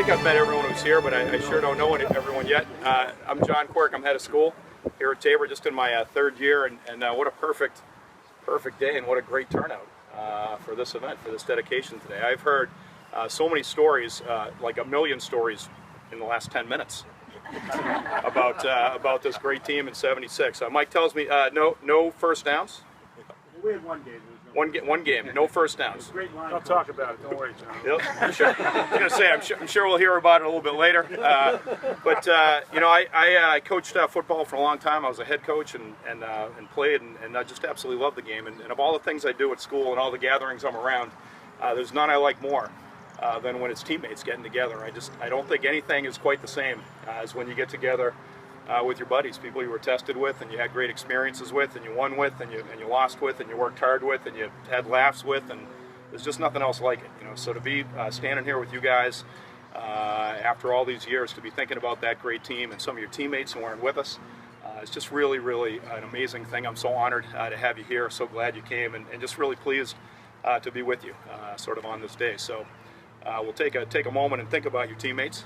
think I've met everyone who's here, but I sure don't know everyone yet. I'm John Quirk. I'm head of school here at Tabor, just in my third year, and what a perfect day, and what a great turnout for this event, for this dedication today. I've heard so many stories, like a million stories in the last 10 minutes about this great team in '76. Mike tells me no first downs. We had one game. One game, no first downs. I'll talk about it. Don't worry, John. Yep, I'm sure. I was going to say, I'm sure we'll hear about it a little bit later. But you know, I coached football for a long time. I was a head coach and played, and I just absolutely love the game. And of all the things I do at school and all the gatherings I'm around, there's none I like more than when it's teammates getting together. I don't think anything is quite the same as when you get together with your buddies, people you were tested with, and you had great experiences with, and you won with, and you lost with, and you worked hard with, and you had laughs with, and there's just nothing else like it, you know. So to be standing here with you guys after all these years, to be thinking about that great team and some of your teammates who weren't with us, it's just really an amazing thing. I'm so honored to have you here, so glad you came, and just really pleased to be with you sort of on this day. So we'll take a moment and think about your teammates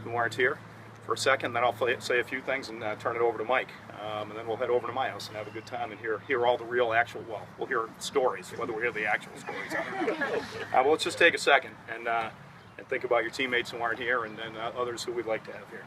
who aren't here for a second, then I'll say a few things and turn it over to Mike, and then we'll head over to my house and have a good time and hear all the real actual, well, we'll hear stories, whether we hear the actual stories. Well, let's just take a second and think about your teammates who aren't here, and then others who we'd like to have here.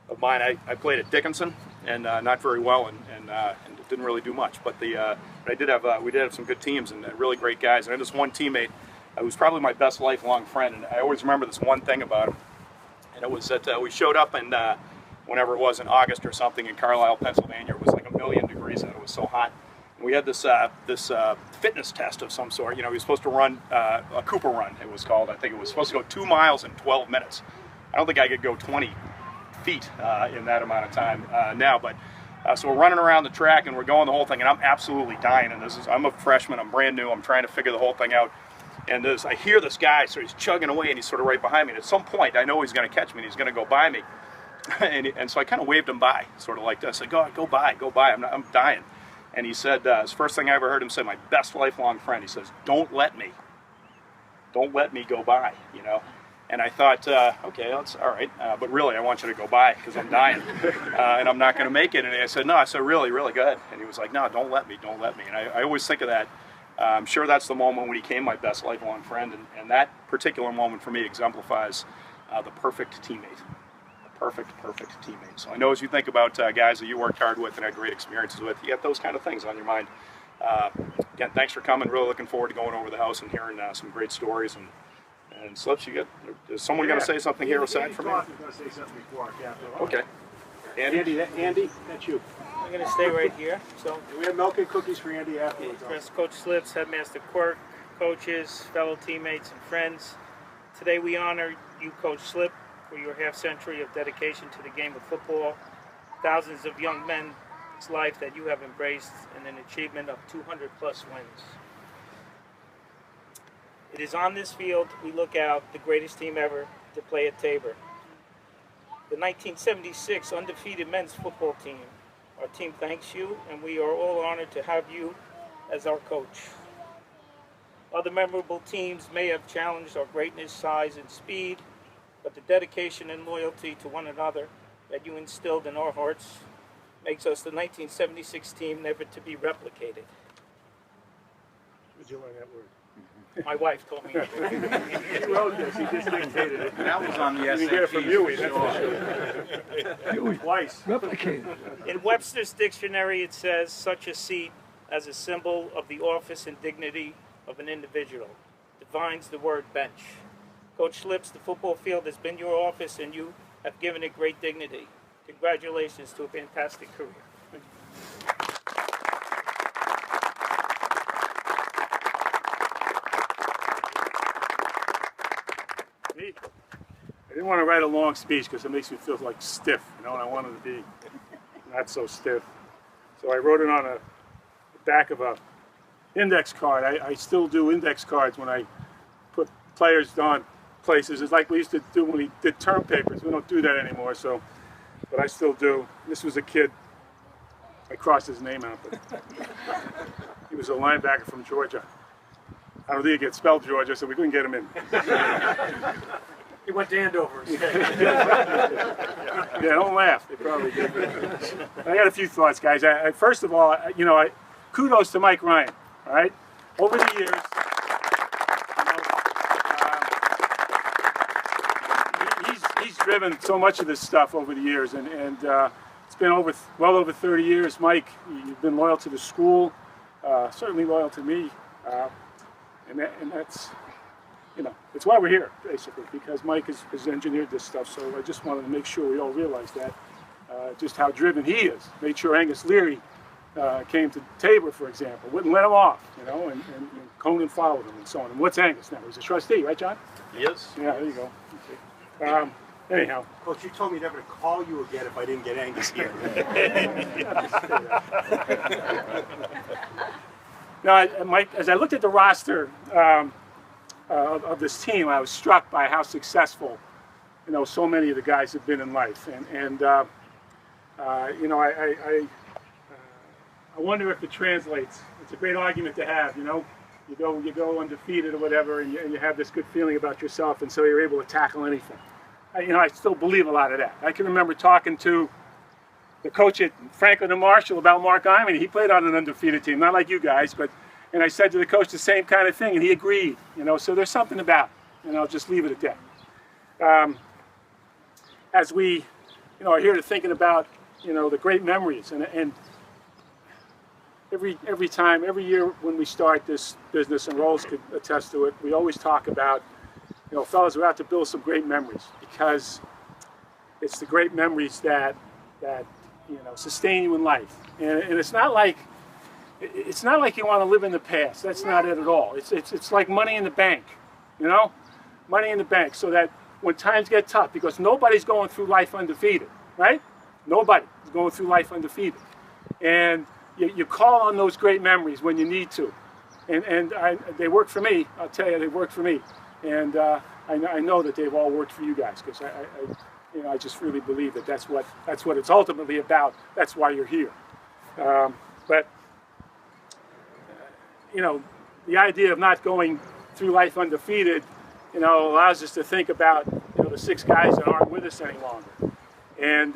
Of mine, I played at Dickinson, and not very well, and didn't really do much. But I did have we did have some good teams and really great guys. And I had this one teammate who was probably my best lifelong friend, and I always remember this one thing about him. And it was that we showed up, and whenever it was in August or something in Carlisle, Pennsylvania, it was like 1,000,000 degrees, and it was so hot. And we had this fitness test of some sort. You know, he was supposed to run a Cooper run. It was called. I think it was supposed to go 2 miles in 12 minutes. I don't think I could go 20 feet in that amount of time now, but so we're running around the track and we're going the whole thing, and I'm absolutely dying. And I'm a freshman, I'm brand new, I'm trying to figure the whole thing out. And I hear this guy, so he's chugging away, and he's sort of right behind me. And at some point, I know he's going to catch me, and he's going to go by me. and so I kind of waved him by, sort of like this. I said, go by, I'm dying. And he said, it's the first thing I ever heard him say, my best lifelong friend, he says, don't let me go by, you know. And I thought, okay, that's all right, but really, I want you to go by because I'm dying, and I'm not going to make it. And I said, no, I said, really, go ahead. And he was like, no, don't let me. And I always think of that. I'm sure that's the moment when he became my best lifelong friend, and that particular moment for me exemplifies the perfect teammate, the perfect teammate. So I know as you think about guys that you worked hard with and had great experiences with, you get those kind of things on your mind. Again, thanks for coming. Really looking forward to going over the house and hearing some great stories. And Slips, is someone going to say something here aside from me? I'm going to say something before. Yeah. Okay. Andy, that's you. I'm going to stay right here. So we have milk and cookies for Andy afterwards. Chris, Coach Slips, Headmaster Quirk, coaches, fellow teammates, and friends. Today we honor you, Coach Slip, for your half-century of dedication to the game of football, thousands of young men's life that you have embraced, and an achievement of 200-plus wins. It is on this field we look out the greatest team ever to play at Tabor. The 1976 undefeated men's football team. Our team thanks you, and we are all honored to have you as our coach. Other memorable teams may have challenged our greatness, size, and speed, but the dedication and loyalty to one another that you instilled in our hearts makes us the 1976 team never to be replicated. Where'd you learn that word? My wife told me. He wrote this, he just dictated it. That was on the SAT. You can get it from Huey, that's for sure. Twice. Replicated. In Webster's dictionary, it says, such a seat as a symbol of the office and dignity of an individual. Defines the word bench. Coach Slips, the football field has been your office, and you have given it great dignity. Congratulations to a fantastic career. I didn't want to write a long speech because it makes me feel like stiff, you know, and I wanted to be not so stiff. So I wrote it on the back of a index card. I still do index cards when I put players on places is like we used to do when we did term papers. We don't do that anymore, so, but I still do. This was a kid, I crossed his name out, but he was a linebacker from Georgia. I don't think he could spell Georgia, so we couldn't get him in. He went to Andover. Yeah, don't laugh. They probably did. I got a few thoughts, guys. First of all, kudos to Mike Ryan. All right, over the years, he's driven so much of this stuff over the years, and it's been well over 30 years. Mike, you've been loyal to the school, certainly loyal to me, and that's. It's why we're here, basically, because Mike has engineered this stuff. So I just wanted to make sure we all realize that, just how driven he is. Made sure Angus Leary came to Tabor, for example, wouldn't let him off, and Conan followed him and so on. And what's Angus now? He's a trustee, right, John? He is. Yeah, there you go. Okay. Anyhow. Coach, you told me never to call you again if I didn't get Angus here. Now, Mike, as I looked at the roster, of this team, I was struck by how successful, so many of the guys have been in life, I wonder if it translates. It's a great argument to have, you go undefeated or whatever, and you have this good feeling about yourself, and so you're able to tackle anything. I still believe a lot of that. I can remember talking to the coach at Franklin and Marshall about Mark Iman. He played on an undefeated team, not like you guys, and I said to the coach the same kind of thing, and he agreed. So there's something about it, and I'll just leave it at that. As we, are here to thinking about, the great memories, and every year when we start this business, and Rolls could attest to it, we always talk about, fellas, we're out to build some great memories, because it's the great memories that sustain you in life, and it's not like you want to live in the past. That's not it at all. It's like money in the bank, money in the bank, so that when times get tough, because nobody's going through life undefeated, right? Nobody's going through life undefeated, and you call on those great memories when you need to, and they work for me. I'll tell you, they work for me, and I know that they've all worked for you guys, because I just really believe that that's what it's ultimately about. That's why you're here, but. The idea of not going through life undefeated, allows us to think about, the 6 guys that aren't with us any longer. And,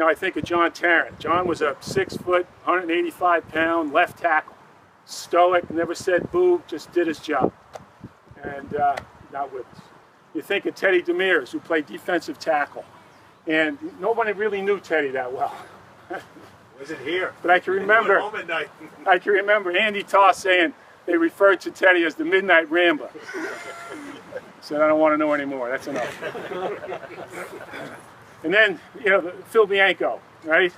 I think of John Tarrant. John was a 6-foot, 185-pound left tackle. Stoic, never said boo, just did his job. And not with us. You think of Teddy Demers, who played defensive tackle. And nobody really knew Teddy that well. Wasn't here. But I can remember Andy Toss saying they referred to Teddy as the Midnight Rambler. Said, I don't want to know anymore. That's enough. And then, Phil Bianco, right?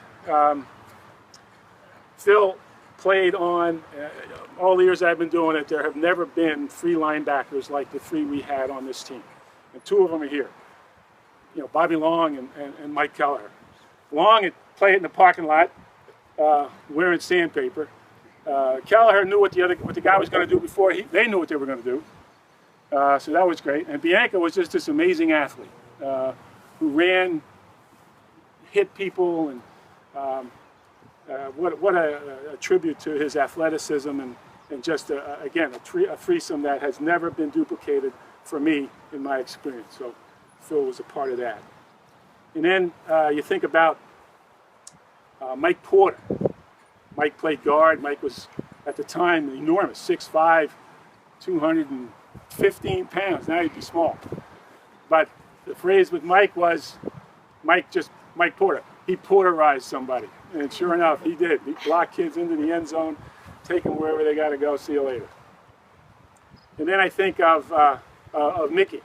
Phil played on, all the years I've been doing it, there have never been 3 linebackers like the 3 we had on this team. And 2 of them are here. Bobby Long and Mike Kelleher. Long had played in the parking lot, wearing sandpaper. Kelleher knew what the guy was going to do before they knew what they were going to do. So that was great. And Bianco was just this amazing athlete who ran, hit people, and what a tribute to his athleticism and just, again, a threesome that has never been duplicated for me in my experience. So Phil was a part of that. And then you think about Mike Porter. Mike played guard. Mike was, at the time, enormous, 6'5", 215 pounds. Now he'd be small. But the phrase with Mike was, Mike Porter. He porterized somebody. And sure enough, he did. He blocked kids into the end zone, take them wherever they got to go, see you later. And then I think of Mickey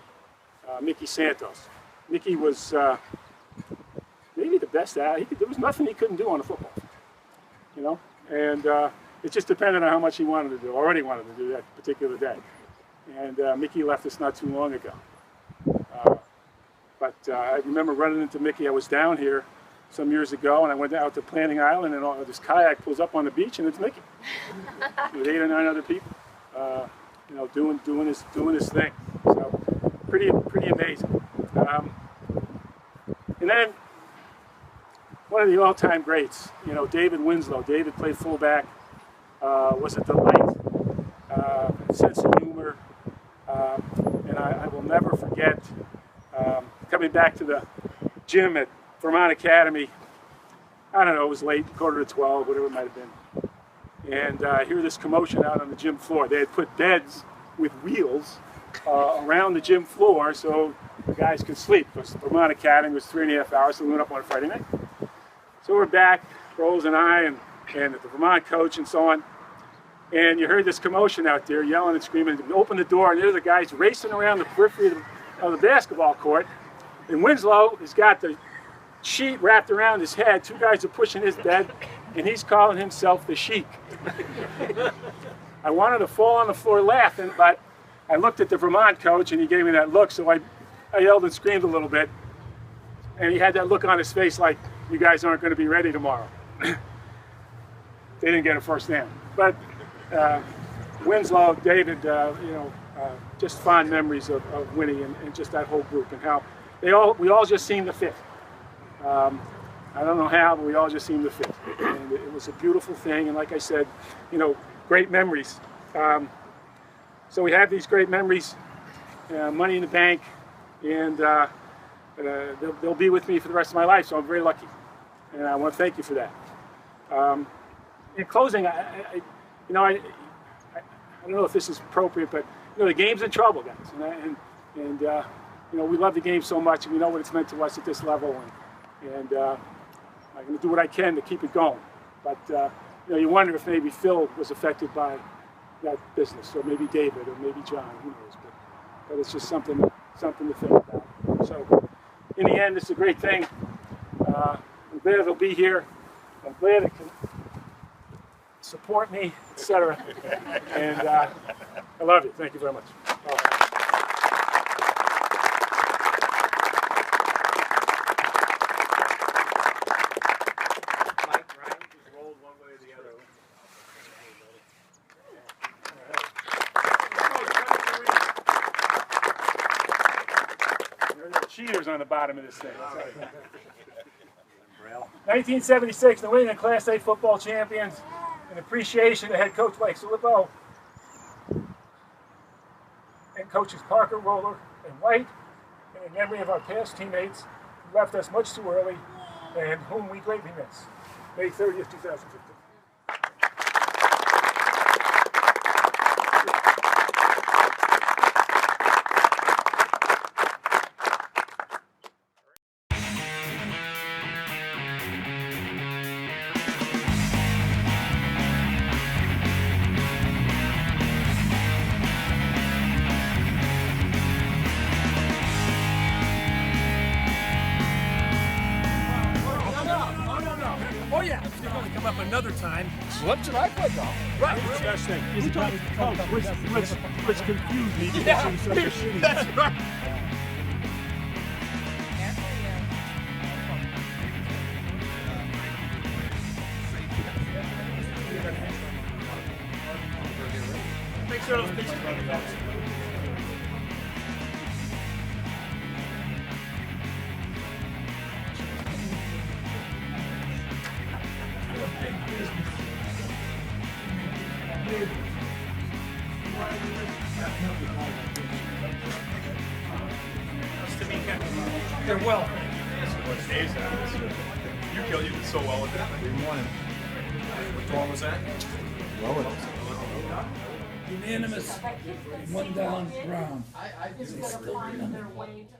Santos. Mickey was maybe the best athlete. There was nothing he couldn't do on the football field, and it just depended on how much he wanted to do, already wanted to do that particular day. And Mickey left us not too long ago. But I remember running into Mickey. I was down here some years ago, and I went out to Planting Island, and this kayak pulls up on the beach, and it's Mickey with 8 or 9 other people, doing his thing. So pretty amazing. And then one of the all-time greats, you know, David Winslow. David played fullback, was a delight, sense of humor, and I will never forget coming back to the gym at Vermont Academy. I don't know, it was late, 11:45, whatever it might have been. And I hear this commotion out on the gym floor. They had put beds with wheels around the gym floor so the guys could sleep, because Vermont Academy was 3.5 hours, so we went up on a Friday night. So we're back, Rolls and I, and the Vermont coach and so on. And you heard this commotion out there, yelling and screaming. And open the door, and there's the guys racing around the periphery of the basketball court. And Winslow has got the sheet wrapped around his head. Two guys are pushing his bed, and he's calling himself the Sheik. I wanted to fall on the floor laughing, but I looked at the Vermont coach, and he gave me that look, so I yelled and screamed a little bit. And he had that look on his face like, you guys aren't going to be ready tomorrow. They didn't get a first down. But Winslow, David, just fond memories of Winnie and just that whole group, and how we all just seemed to fit. I don't know how, but we all just seemed to fit. And it was a beautiful thing, and like I said, you know, great memories. So we have these great memories, money in the bank, and they'll be with me for the rest of my life, so I'm very lucky. And I want to thank you for that. In closing, I don't know if this is appropriate, but you know, the game's in trouble, guys, and you know, we love the game so much, and we know what it's meant to us at this level, and I'm going to do what I can to keep it going. But you know, you wonder if maybe Phil was affected by that business, or maybe David, or maybe John, who knows? But it's just something to think about. So, in the end, it's a great thing. I'm glad it'll be here. I'm glad it can support me, etc. And I love you. Thank you very much. Cheaters on the bottom of this thing. 1976, the New England Class A football champions, in appreciation to head coach Mike Silipo and coaches Parker, Roller, and White, and in memory of our past teammates who left us much too early and whom we greatly miss. May 30th, 2015. Oh yeah, it's going to come up another time. What should I play golf? Right. What's the best thing? What's confused me because I'm such a shitty. That's right. Make sure those pictures are out. They're well. What days that is. You did so well with that. We won it. What one was that? Unanimous, one down round. I just want to find their way to